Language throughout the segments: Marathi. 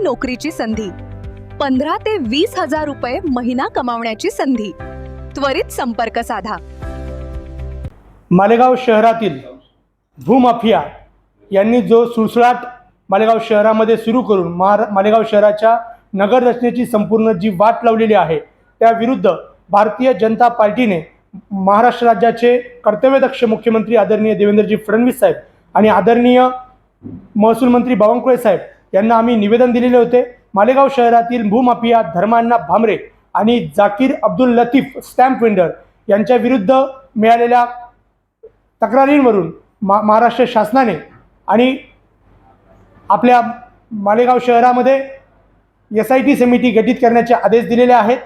नोकरीची संधी, 15 ते 20 हजार रुपये महिना कमावण्याची संधी. त्वरित संपर्क साधा. मालेगाव शहरातील भूमाफिया यांनी जो सुळसुळाट मालेगाव शहरामध्ये सुरू करून मालेगाव शहराच्या नगर रचनेची संपूर्ण जी वाट लावलेली आहे, त्याविरुद्ध भारतीय जनता पार्टीने महाराष्ट्र राज्याचे कर्तव्यदक्ष मुख्यमंत्री आदरणीय देवेंद्रजी फडणवीस साहेब आणि आदरणीय महसूल मंत्री बावनकुळे साहेब यांना आम्ही निवेदन दिलेले होते. मालेगाव शहरातील भूमाफिया धर्मांना भामरे आणि जाकीर अब्दुल लतीफ स्टॅम्प वेंडर यांच्या विरुद्ध मिळालेल्या तक्रारींवरून महाराष्ट्र शासनाने आणि आपल्या मालेगाव शहरामध्ये SIT समिती गठीत करण्याचे आदेश दिलेले आहेत.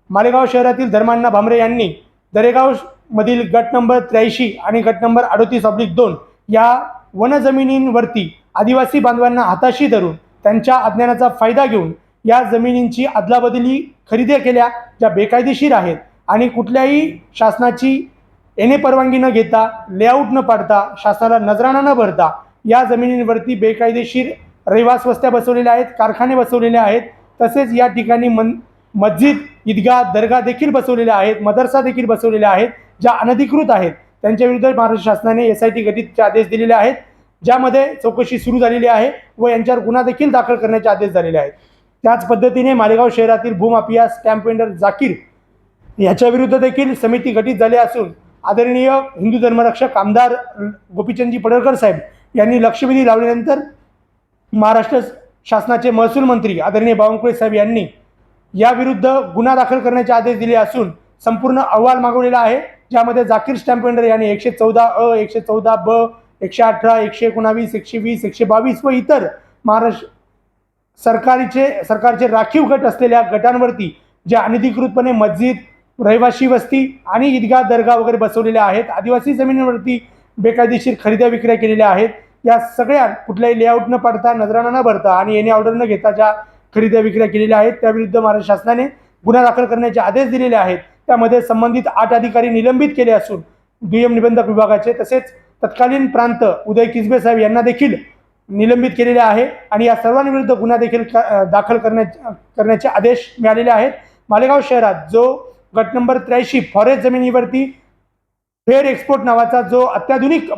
मालेगाव शहरातील धर्मांना भामरे यांनी दरेगावमधील गट नंबर 83 आणि गट नंबर 38/2 या वनजमिनींवरती आदिवासी बांधवांना हाताशी धरून त्यांच्या अज्ञानाचा फायदा घेऊन या जमिनींची अदलाबदली खरेदी केल्या, ज्या बेकायदेशीर आहेत आणि कुठल्याही शासनाची येणे परवानगी न घेता, लेआउट न पाडता, शासनाला नजराणा न भरता या जमिनींवरती बेकायदेशीर रहिवास वस्त्या बसवलेल्या आहेत, कारखाने बसवलेले आहेत. तसेच या ठिकाणी मस्जिद, ईदगाह, दर्गा देखील बसवलेल्या आहेत, मदरसा देखील बसवलेल्या आहेत, ज्या अनधिकृत आहेत. त्यांच्याविरुद्ध महाराष्ट्र शासनाने SIT गठीतचे आदेश दिलेले आहेत, ज्यामध्ये चौकशी सुरू झालेली आहे व यांच्यावर गुन्हा देखील दाखल करण्याचे आदेश झालेले आहेत. त्याच पद्धतीने मालेगाव शहरातील भूमाफिया स्टॅम्प वेंडर जाकीर याच्याविरुद्ध देखील समिती गठीत झाली असून आदरणीय हिंदू धर्मरक्षक आमदार गोपीचंदजी पडळकर साहेब यांनी लक्षवेधी लावल्यानंतर महाराष्ट्र शासनाचे महसूल मंत्री आदरणीय बावनकुळे साहेब यांनी याविरुद्ध गुन्हा दाखल करण्याचे आदेश दिले असून संपूर्ण अहवाल मागवलेला आहे, ज्यामध्ये जाकीर स्टॅम्प वेंडर यांनी 114A, 114B, 118, 119, 120, 122 व इतर महाराष्ट्र सरकारचे राखीव गट असलेल्या गटांवरती ज्या अनधिकृतपणे मस्जिद, रहिवासी वस्ती आणि ईदगाह, दर्गा वगैरे बसवलेल्या आहेत, आदिवासी जमिनीवरती बेकायदेशीर खरेदी विक्री केलेल्या आहेत, या सगळ्या कुठल्याही लेआउट न पाडता, नजराणा न भरता आणि येणे ऑर्डर न घेता ज्या खरेदी विक्री केलेल्या आहेत, त्याविरुद्ध महाराष्ट्र शासनाने गुन्हा दाखल करण्याचे आदेश दिलेले आहेत. त्यामध्ये संबंधित 8 अधिकारी निलंबित केले असून दुय्यम निबंधक विभागाचे तसेच तत्कालीन प्रांत उदय किसबे साहेब यांना देखील निलंबित केलेले आहे आणि या सर्वांविरुद्ध गुन्हा देखील दाखल करण्याचे आदेश मिळालेले आहेत. मालेगाव शहरात जो गट नंबर 83 फॉरेस्ट जमिनीवरती फेअर एक्सपोर्ट नावाचा जो अत्याधुनिक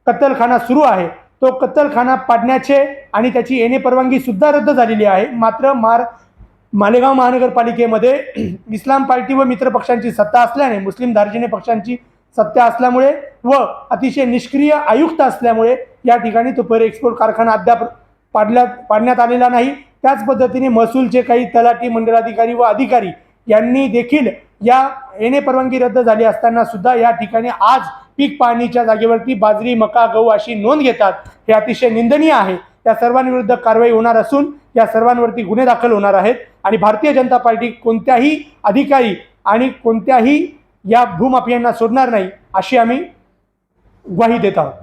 कत्तलखाना सुरू आहे, तो कत्तलखाना पाडण्याचे आणि त्याची येणे परवानगी सुद्धा रद्द झालेली आहे. मात्र मालेगाव महानगरपालिकेमध्ये इस्लाम पार्टी व मित्र पक्षांची सत्ता असल्याने, मुस्लिम दार्जिने पक्षांची सत्ता असल्यामुळे व अतिशय निष्क्रिय आयुक्त असल्यामुळे या ठिकाणी तो फेअर एक्सपोर्ट कारखाना अद्याप पाडण्यात आलेला नाही. त्याच पद्धतीने महसूलचे काही तलाठी, मंडलाधिकारी व अधिकारी यांनी देखील या येणे परवानगी रद्द झाली असताना सुद्धा या ठिकाणी आज पीक पाहणीच्या जागेवरती बाजरी, मका, गहू अशी नोंद घेतात. हे अतिशय निंदनीय आहे. या सर्वांविरुद्ध कारवाई होणार असून या सर्वांवरती गुन्हे दाखल होणार आहेत आणि भारतीय जनता पार्टी कोणत्याही अधिकारी आणि कोणत्याही या भूमाफियांना सोडणार नाही, अशी आम्ही ग्वाही देत आहोत.